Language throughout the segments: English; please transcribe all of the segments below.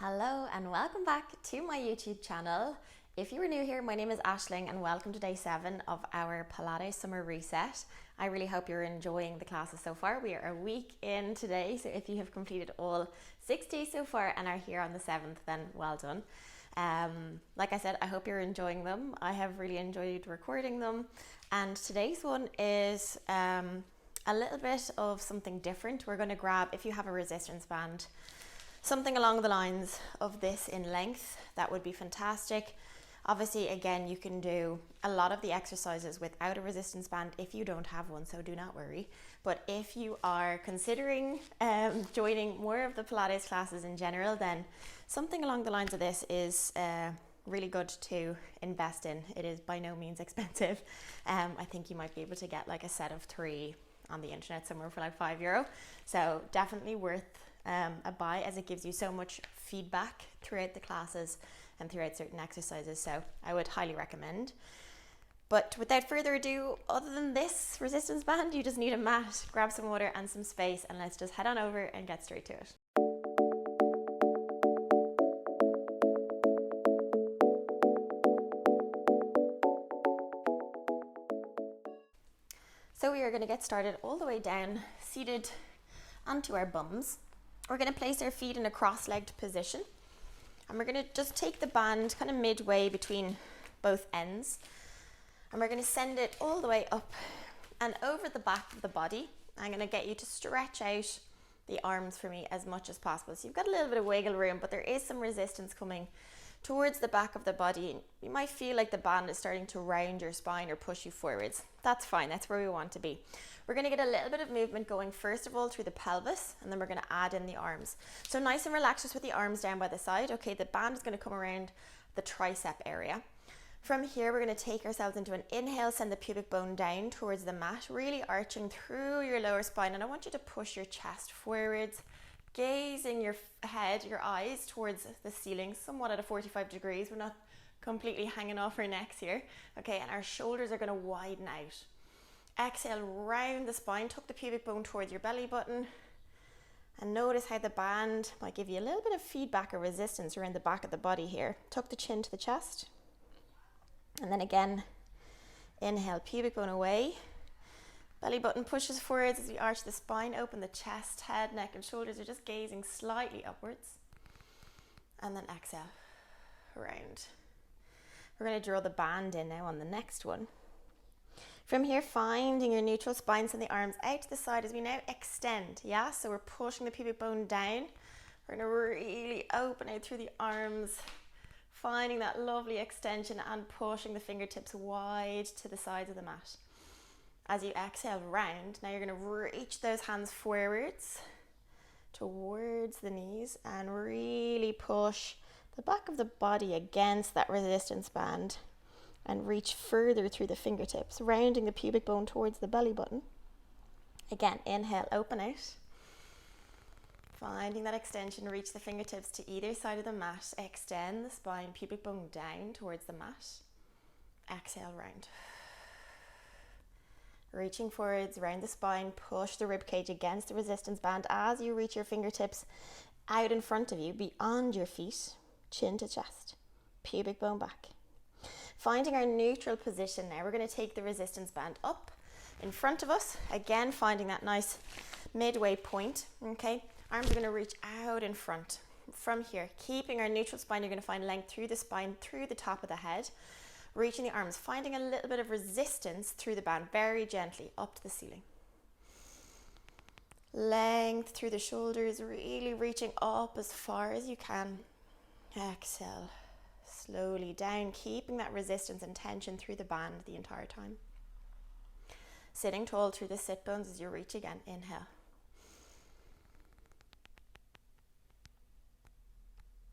Hello and welcome back to my YouTube channel. If you are new here, my name is Ailsing and welcome to day 7 of our Pilates Summer Reset. I really hope you're enjoying the classes so far. We are a week in today, so if you have completed all 60 so far and are here on the 7th, then well done. Like I said, I hope you're enjoying them. I have really enjoyed recording them, and today's one is a little bit of something different. We're going to grab, if you have a resistance band, something along the lines of this in length, that would be fantastic. Obviously, again, you can do a lot of the exercises without a resistance band if you don't have one, so do not worry. But if you are considering joining more of the Pilates classes in general, then something along the lines of this is really good to invest in. It is by no means expensive. I think you might be able to get like a set of 3 on the internet somewhere for like €5. So definitely worth a buy, as it gives you so much feedback throughout the classes and throughout certain exercises, so I would highly recommend. But without further ado, other than this resistance band, you just need a mat, grab some water and some space, and let's just head on over and get straight to it. So we are going to get started all the way down, seated onto our bums. We're going to place our feet in a cross-legged position, and we're going to just take the band kind of midway between both ends, and we're going to send it all the way up and over the back of the body. I'm going to get you to stretch out the arms for me as much as possible. So you've got a little bit of wiggle room, but there is some resistance coming towards the back of the body. You might feel like the band is starting to round your spine or push you forwards. That's fine, that's where we want to be. We're going to get a little bit of movement going first of all through the pelvis, and then we're going to add in the arms. So nice and relaxed just with the arms down by the side. Okay, the band is going to come around the tricep area. From here, we're going to take ourselves into an inhale, send the pubic bone down towards the mat, really arching through your lower spine, and I want you to push your chest forwards, gazing your head, your eyes towards the ceiling, somewhat at a 45 degrees. We're not completely hanging off our necks here. Okay, and our shoulders are going to widen out. Exhale, round the spine, tuck the pubic bone towards your belly button, and notice how the band might give you a little bit of feedback or resistance around the back of the body here. Tuck the chin to the chest, and then again, inhale, pubic bone away. Belly button pushes forwards as we arch the spine, open the chest, head, neck and shoulders are just gazing slightly upwards. And then exhale, round. We're going to draw the band in now on the next one. From here, finding your neutral spine, send the arms out to the side as we now extend, yeah? So we're pushing the pubic bone down. We're going to really open out through the arms, finding that lovely extension and pushing the fingertips wide to the sides of the mat. As you exhale round, now you're going to reach those hands forwards towards the knees and really push the back of the body against that resistance band and reach further through the fingertips, rounding the pubic bone towards the belly button. Again, inhale, open out. Finding that extension, reach the fingertips to either side of the mat, extend the spine, pubic bone down towards the mat. Exhale, round. Reaching forwards, round the spine, push the rib cage against the resistance band as you reach your fingertips out in front of you, beyond your feet, chin to chest, pubic bone back. Finding our neutral position now, we're going to take the resistance band up in front of us, again finding that nice midway point, okay? Arms are going to reach out in front. From here, keeping our neutral spine, you're going to find length through the spine, through the top of the head. Reaching the arms, finding a little bit of resistance through the band, very gently up to the ceiling. Length through the shoulders, really reaching up as far as you can. Exhale, slowly down, keeping that resistance and tension through the band the entire time. Sitting tall through the sit bones as you reach again, inhale.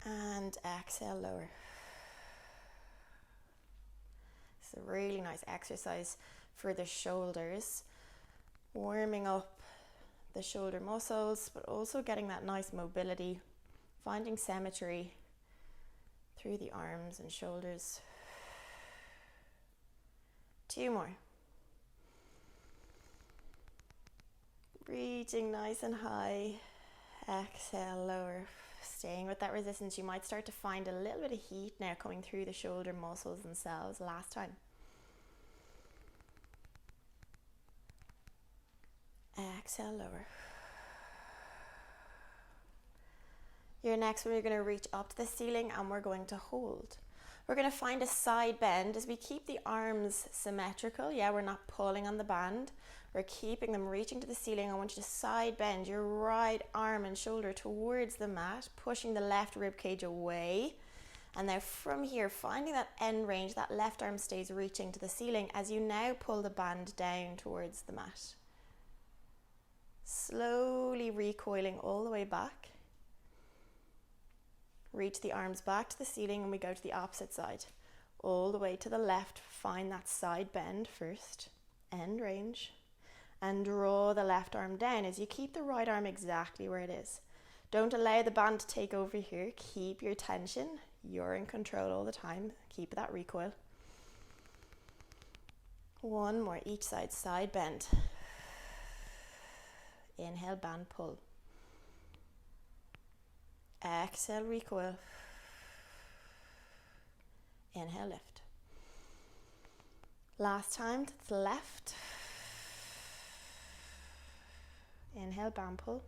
And exhale, lower. It's a really nice exercise for the shoulders, warming up the shoulder muscles, but also getting that nice mobility, finding symmetry through the arms and shoulders. 2 more. Reaching nice and high. Exhale, lower. Staying with that resistance, you might start to find a little bit of heat now coming through the shoulder muscles themselves last time. Exhale, lower. Your next one, you're going to reach up to the ceiling and we're going to hold. We're going to find a side bend as we keep the arms symmetrical. Yeah, we're not pulling on the band. We're keeping them reaching to the ceiling. I want you to side bend your right arm and shoulder towards the mat, pushing the left rib cage away. And now from here, finding that end range, that left arm stays reaching to the ceiling as you now pull the band down towards the mat. Slowly recoiling all the way back. Reach the arms back to the ceiling and we go to the opposite side. All the way to the left, find that side bend first, end range, and draw the left arm down as you keep the right arm exactly where it is. Don't allow the band to take over here. Keep your tension. You're in control all the time. Keep that recoil. One more, each side, side bend. Inhale, band pull. Exhale, recoil. Inhale, lift. Last time to the left. Inhale, band pull.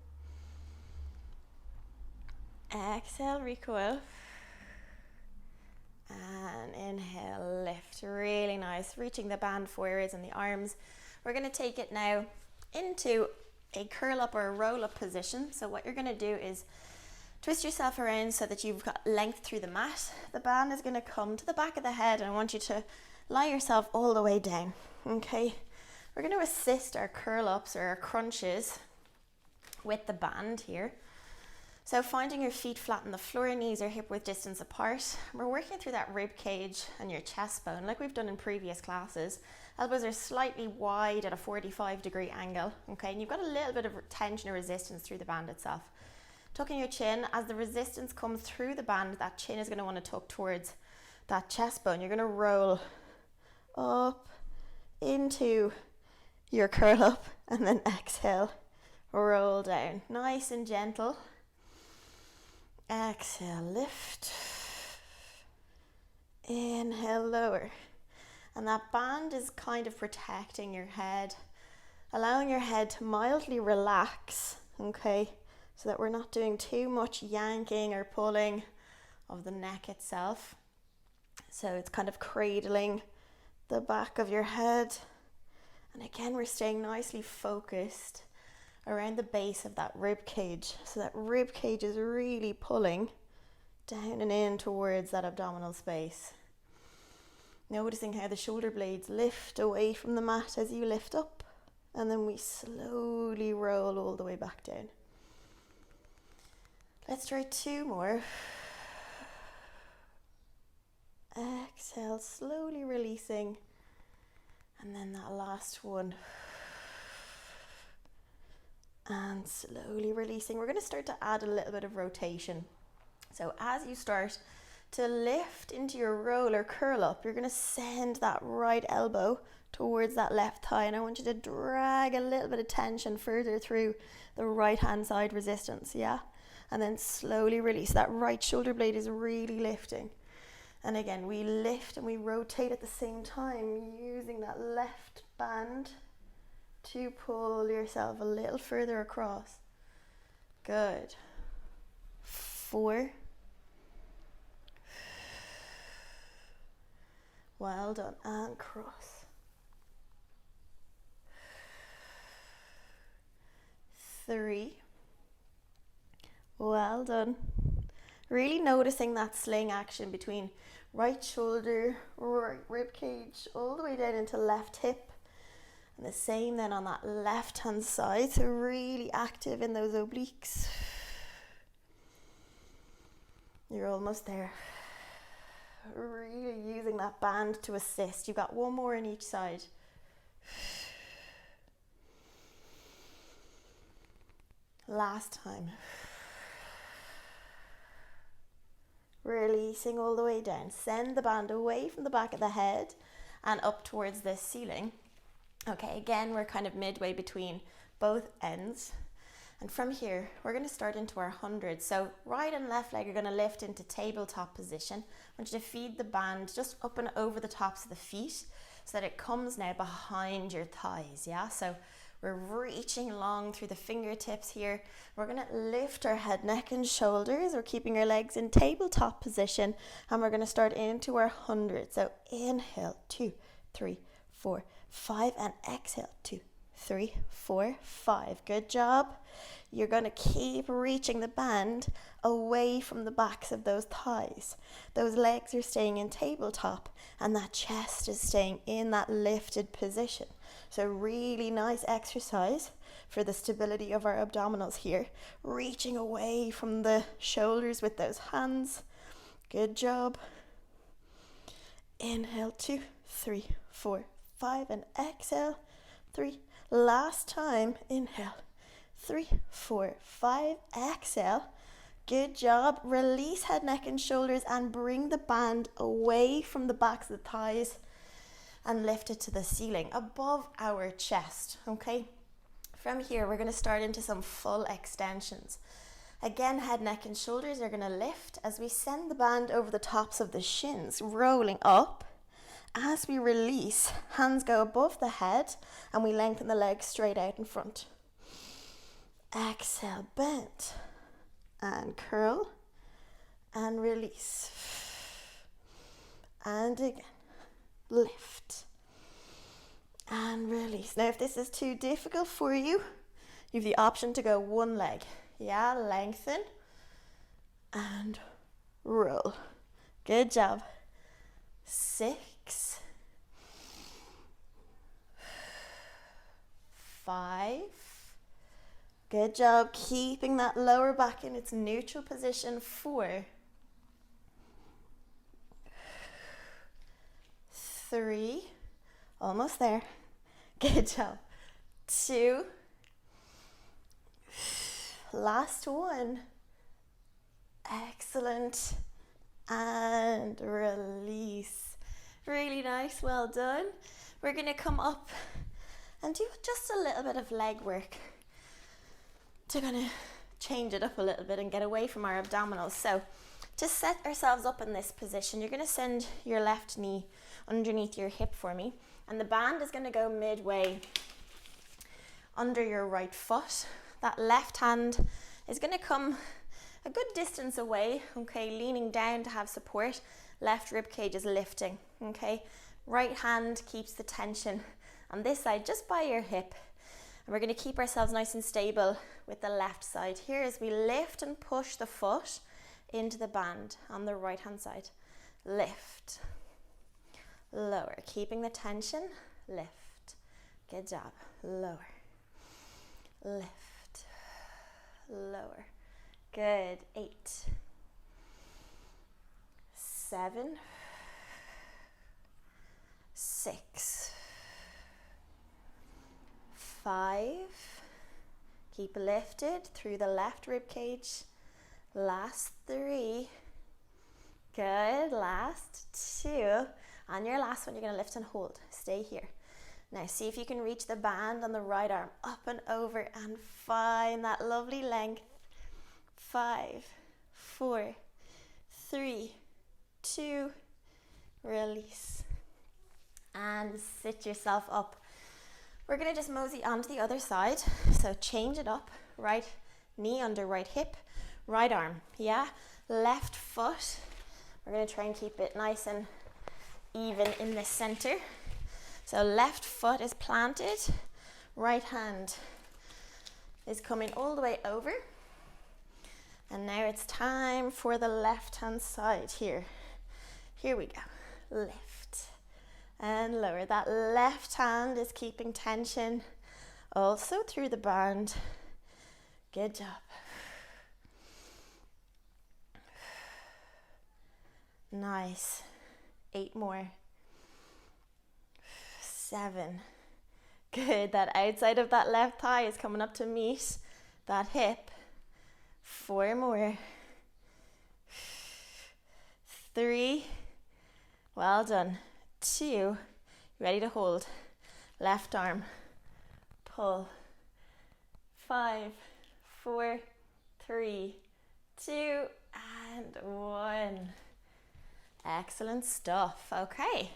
Exhale, recoil. And inhale, lift. Really nice. Reaching the band forwards and the arms. We're going to take it now into a curl up or a roll up position. So what you're going to do is twist yourself around so that you've got length through the mat. The band is going to come to the back of the head and I want you to lie yourself all the way down. Okay, we're going to assist our curl ups or our crunches with the band here. So finding your feet flat on the floor, knees are hip width distance apart. We're working through that rib cage and your chest bone like we've done in previous classes. Elbows are slightly wide at a 45-degree angle. Okay, and you've got a little bit of tension or resistance through the band itself. Tucking your chin, as the resistance comes through the band, that chin is going to want to tuck towards that chest bone. You're going to roll up into your curl up and then exhale, roll down. Nice and gentle. Exhale, lift. Inhale, lower. And that band is kind of protecting your head, allowing your head to mildly relax, okay? So that we're not doing too much yanking or pulling of the neck itself. So it's kind of cradling the back of your head. And again, we're staying nicely focused around the base of that rib cage. So that rib cage is really pulling down and in towards that abdominal space. Noticing how the shoulder blades lift away from the mat as you lift up. And then we slowly roll all the way back down. Let's try two more. Exhale, slowly releasing. And then that last one. And slowly releasing. We're going to start to add a little bit of rotation. So as you start to lift into your roll or curl up, you're going to send that right elbow towards that left thigh. And I want you to drag a little bit of tension further through the right hand side resistance, yeah? And then slowly release. That right shoulder blade is really lifting. And again, we lift and we rotate at the same time, using that left band to pull yourself a little further across. Good. 4. Well done. And cross. 3. Well done. Really noticing that sling action between right shoulder, right rib cage, all the way down into left hip. And the same then on that left hand side. So really active in those obliques. You're almost there. Really using that band to assist. You've got one more on each side. Last time. Releasing all the way down. Send the band away from the back of the head and up towards the ceiling. Okay, again, we're kind of midway between both ends. And from here, we're going to start into our 100. So right and left leg are going to lift into tabletop position. I want you to feed the band just up and over the tops of the feet so that it comes now behind your thighs, yeah? So we're reaching along through the fingertips here. We're going to lift our head, neck and shoulders. We're keeping our legs in tabletop position and we're going to start into our 100. So inhale, 2, 3, 4, 5 and exhale, 2, 3, 4, 5. Good job. You're going to keep reaching the band away from the backs of those thighs. Those legs are staying in tabletop and that chest is staying in that lifted position. So really nice exercise for the stability of our abdominals here. Reaching away from the shoulders with those hands. Good job. Inhale, 2, 3, 4, 5 and exhale, 3. Last time, inhale, 3, 4, 5, exhale. Good job. Release head, neck and shoulders and bring the band away from the backs of the thighs and lift it to the ceiling above our chest, okay? From here, we're going to start into some full extensions. Again, head, neck and shoulders are going to lift as we send the band over the tops of the shins, rolling up. As we release, hands go above the head and we lengthen the legs straight out in front. Exhale, bend and curl and release. And again, lift and release. Now, if this is too difficult for you, you have the option to go one leg. Yeah, lengthen and roll. Good job. 6, 5. Good job. Keeping that lower back in its neutral position. 4, 3. Almost there. Good job. 2. Last one. Excellent. And release. Really nice, well done. We're going to come up and do just a little bit of leg work to kind of change it up a little bit and get away from our abdominals. So to set ourselves up in this position, you're going to send your left knee underneath your hip for me, and the band is going to go midway under your right foot. That left hand is going to come a good distance away, okay, leaning down to have support. Left rib cage is lifting, okay. Right hand keeps the tension on this side just by your hip. And we're going to keep ourselves nice and stable with the left side here as we lift and push the foot into the band on the right hand side. Lift, lower, keeping the tension, lift. Good job. Lower, lift, lower. Good. 8, 7, 6, 5. Keep lifted through the left rib cage. Last 3. Good. Last 2. On your last one, you're going to lift and hold. Stay here. Now see if you can reach the band on the right arm up and over and find that lovely length. 5, 4, 3, 2, release. And sit yourself up. We're going to just mosey onto the other side. So change it up. Right knee under right hip, right arm. Yeah, left foot. We're going to try and keep it nice and even in the center. So left foot is planted. Right hand is coming all the way over. And now it's time for the left hand side here. Here we go. Lift and lower. That left hand is keeping tension also through the band. Good job. Nice. 8 more. 7. Good. That outside of that left thigh is coming up to meet that hip. 4 more. 3. Well done. 2. Ready to hold. Left arm. Pull. 5, 4, 3, 2, and 1. Excellent stuff. Okay,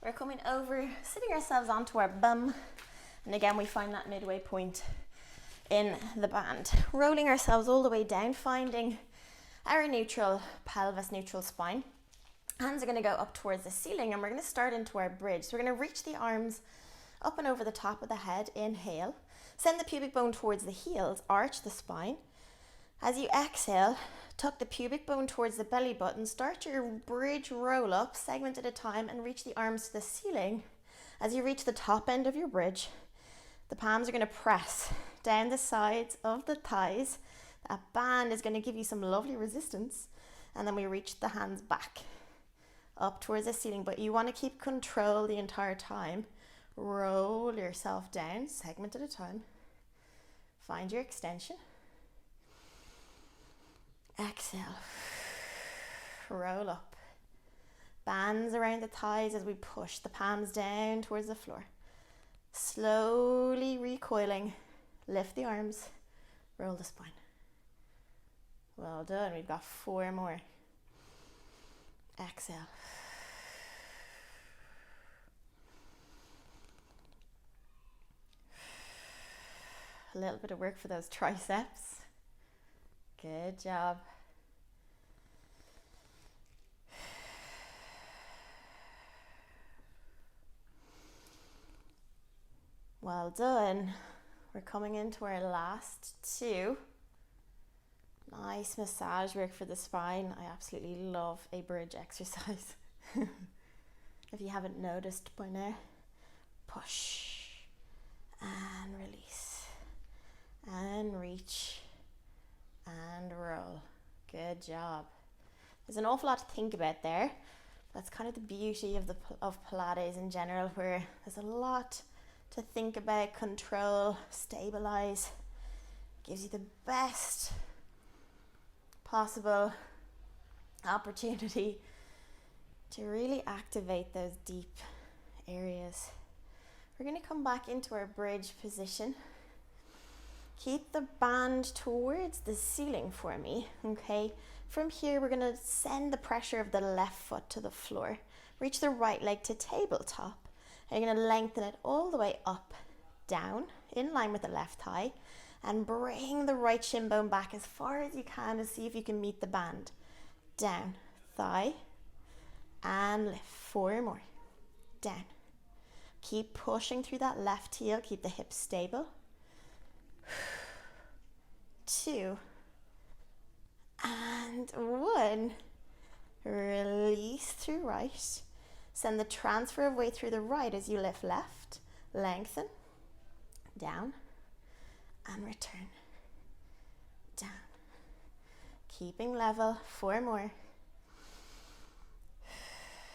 we're coming over, sitting ourselves onto our bum, and again we find that midway point in the band, rolling ourselves all the way down, finding our neutral pelvis, neutral spine. Hands are going to go up towards the ceiling, and we're going to start into our bridge. So we're going to reach the arms up and over the top of the head. Inhale, send the pubic bone towards the heels, arch the spine. As you exhale, tuck the pubic bone towards the belly button, start your bridge roll up, segment at a time, and reach the arms to the ceiling. As you reach the top end of your bridge, the palms are going to press down the sides of the thighs. That band is going to give you some lovely resistance, and then we reach the hands back up towards the ceiling, but you want to keep control the entire time. Roll yourself down, segment at a time. Find your extension. Exhale. Roll up. Bands around the thighs as we push the palms down towards the floor. Slowly recoiling. Lift the arms. Roll the spine. Well done. We've got 4 more. Exhale. A little bit of work for those triceps. Good job. Well done. We're coming into our last 2. Nice massage work for the spine. I absolutely love a bridge exercise. If you haven't noticed by now, push and release and reach and roll. Good job. There's an awful lot to think about there. That's kind of the beauty of Pilates in general, where there's a lot to think about, control, stabilize. Gives you the best possible opportunity to really activate those deep areas. We're going to come back into our bridge position. Keep the band towards the ceiling for me, okay? From here, we're going to send the pressure of the left foot to the floor. Reach the right leg to tabletop. And you're going to lengthen it all the way up, down, in line with the left thigh. And bring the right shin bone back as far as you can to see if you can meet the band. Down, thigh, and lift. 4 more. Down. Keep pushing through that left heel. Keep the hips stable. 2 and 1. Release through right. Send the transfer of weight through the right as you lift left. Lengthen. Down. And return. Down. Keeping level. 4 more.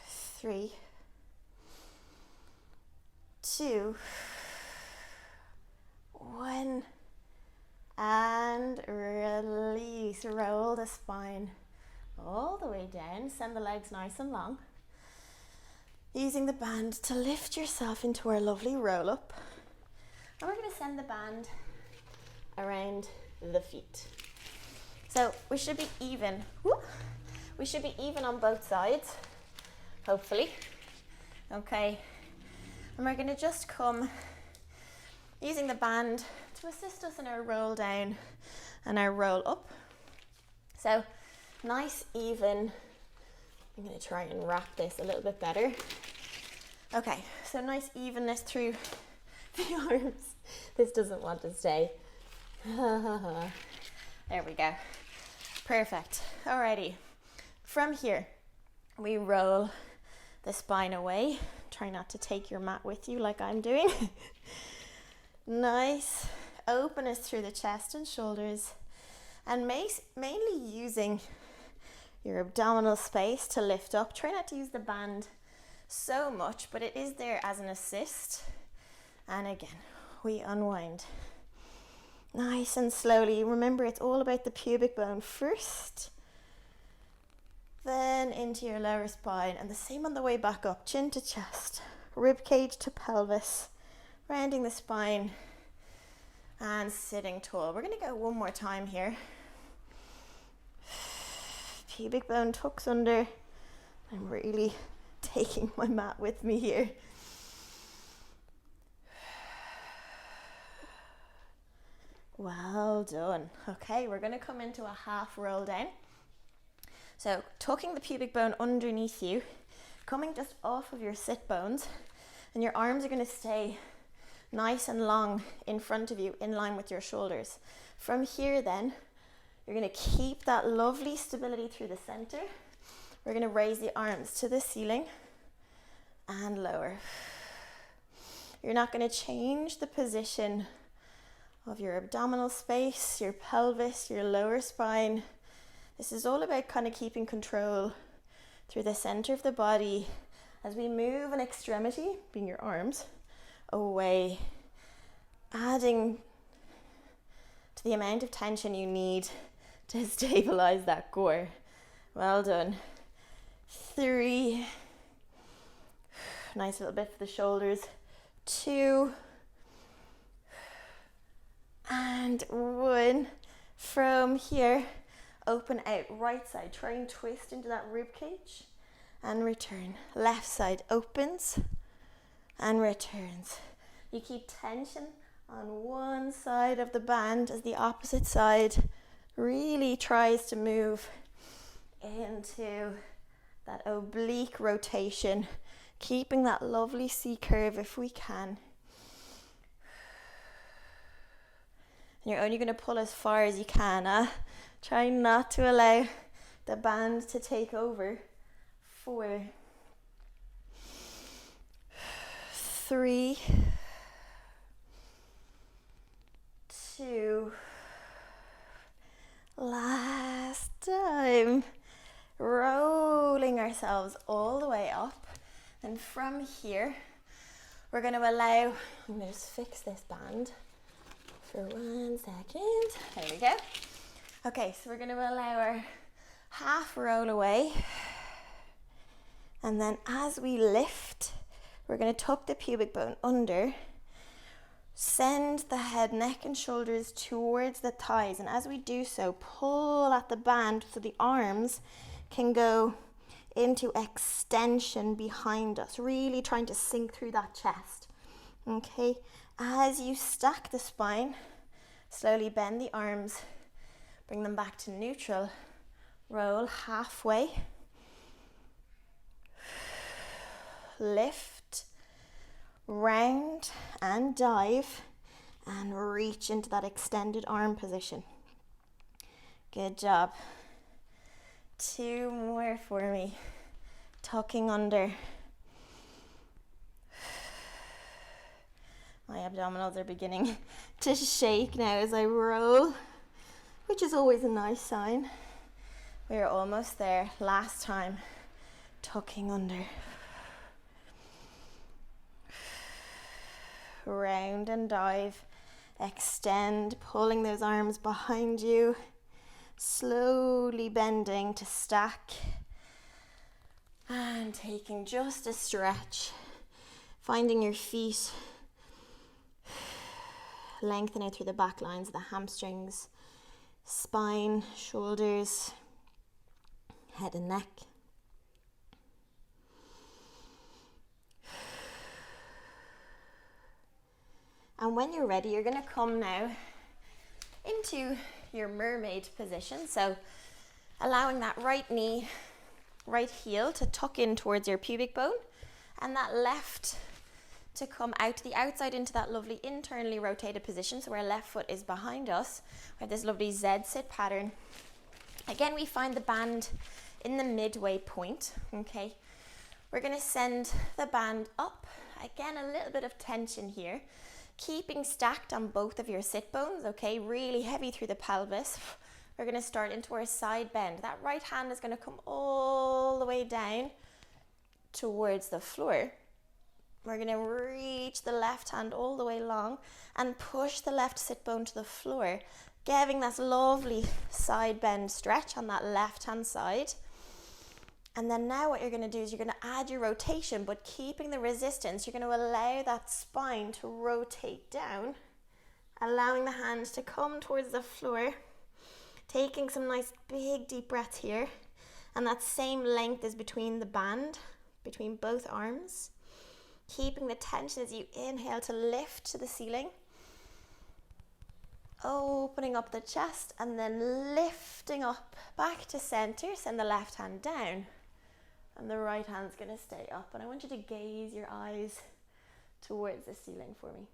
3, 2, 1. And release. Roll the spine all the way down. Send the legs nice and long. Using the band to lift yourself into our lovely roll up. And we're going to send the band around the feet. So we should be even. We should be even on both sides, hopefully. Okay. And we're going to just come using the band to assist us in our roll down and our roll up. So nice, even. I'm going to try and wrap this a little bit better. Okay, so nice evenness through the arms. This doesn't want to stay. There we go. Perfect. Alrighty. From here, we roll the spine away. Try not to take your mat with you like I'm doing. Nice openness through the chest and shoulders, and mainly using your abdominal space to lift up. Try not to use the band so much, but it is there as an assist. And again, we unwind nice and slowly. Remember, it's all about the pubic bone first, then into your lower spine, and the same on the way back up. Chin to chest, rib cage to pelvis, rounding the spine and sitting tall. We're going to go one more time here. Pubic bone tucks under. I'm really taking my mat with me here. Well done. Okay, we're going to come into a half roll down. So tucking the pubic bone underneath you, coming just off of your sit bones, and your arms are going to stay nice and long in front of you, in line with your shoulders. From here then, you're going to keep that lovely stability through the center. We're going to raise the arms to the ceiling and lower. You're not going to change the position of your abdominal space, your pelvis, your lower spine. This is all about kind of keeping control through the center of the body as we move an extremity, being your arms, away, adding to the amount of tension you need to stabilize that core. Well done. 3. Nice little bit for the shoulders. 2. And 1. From here, open out, right side. Try and twist into that rib cage and return. Left side opens and returns. You keep tension on one side of the band as the opposite side really tries to move into that oblique rotation, keeping that lovely C curve if we can. And you're only going to pull as far as you can. Try not to allow the band to take over. 4, 3, 2, last time. Rolling ourselves all the way up. And from here, we're going to allow, I'm going to just fix this band for 1 second. There we go. Okay, so we're going to allow our half roll away. And then as we lift, we're going to tuck the pubic bone under. Send the head, neck and shoulders towards the thighs. And as we do so, pull at the band so the arms can go into extension behind us. Really trying to sink through that chest. Okay, as you stack the spine, slowly bend the arms. Bring them back to neutral. Roll halfway. Lift, round and dive and reach into that extended arm position. Good job. 2 more for me. Tucking under. My abdominals are beginning to shake now as I roll, which is always a nice sign. We're almost there. Last time. Tucking under. Round and dive. Extend, pulling those arms behind you. Slowly bending to stack. And taking just a stretch. Finding your feet lengthen out through the back lines of the hamstrings, spine, shoulders, head and neck. And when you're ready, you're going to come now into your mermaid position. So allowing that right knee, right heel to tuck in towards your pubic bone, and that left to come out to the outside into that lovely internally rotated position. So our left foot is behind us. We have this lovely Z-sit pattern. Again, we find the band in the midway point. Okay, we're going to send the band up. Again, a little bit of tension here. Keeping stacked on both of your sit bones, okay, really heavy through the pelvis. We're going to start into our side bend. That right hand is going to come all the way down towards the floor. We're going to reach the left hand all the way long and push the left sit bone to the floor, giving that lovely side bend stretch on that left hand side. And then now what you're going to do is you're going to add your rotation, but keeping the resistance. You're going to allow that spine to rotate down allowing the hands to come towards the floor, taking some nice big deep breaths here, and that same length is between the band, between both arms, keeping the tension as you inhale to lift to the ceiling, opening up the chest, and then lifting up back to center. Send the left hand down, and the right hand's going to stay up, and I want you to gaze your eyes towards the ceiling for me.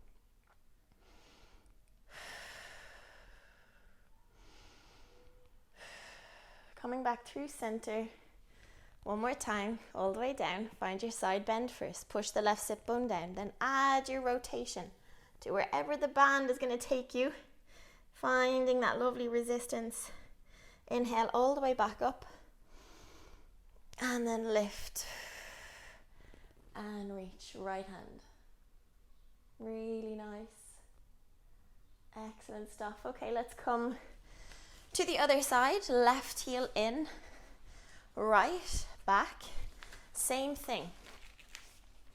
Coming back through center. One more time, all the way down. Find your side bend first. Push the left sit bone down. Then add your rotation to wherever the band is going to take you. Finding that lovely resistance. Inhale all the way back up. And then lift. And reach. Right hand. Really nice. Excellent stuff. Okay, let's come to the other side. Left heel in. Right, back, same thing.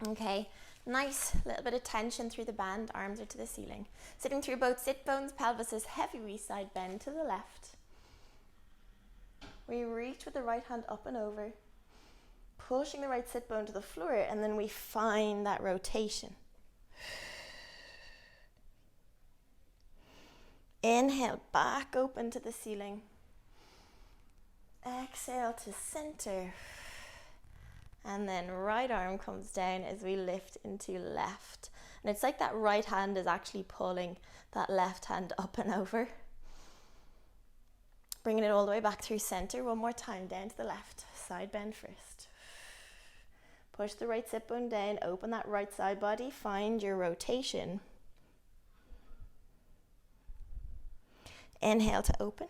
Okay, nice little bit of tension through the band, arms are to the ceiling. Sitting through both sit bones, pelvis is heavy, we side bend to the left. We reach with the right hand up and over, pushing the right sit bone to the floor, and then we find that rotation. Inhale, back open to the ceiling. Exhale to center, and then right arm comes down as we lift into left, and it's like that right hand is actually pulling that left hand up and over, bringing it all the way back through center. One more time, down to the left, side bend first, push the right sit bone down, open that right side body, find your rotation. Inhale to open.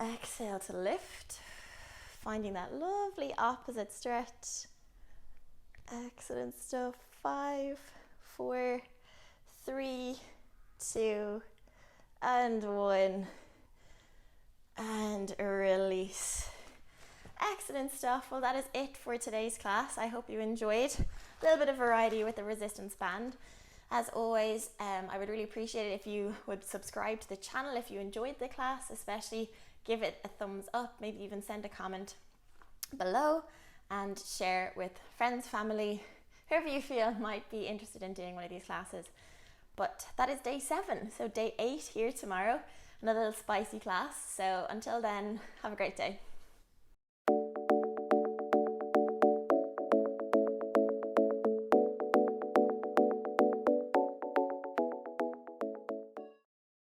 Exhale to lift, finding that lovely opposite stretch. Excellent stuff. 5, 4, 3, 2, and 1. And release. Excellent stuff. Well, that is it for today's class. I hope you enjoyed. A little bit of variety with the resistance band. As always, I would really appreciate it if you would subscribe to the channel if you enjoyed the class, especially give it a thumbs up, maybe even send a comment below, and share with friends, family, whoever you feel might be interested in doing one of these classes. But that is day 7, so day 8 here tomorrow, another little spicy class. So until then, have a great day.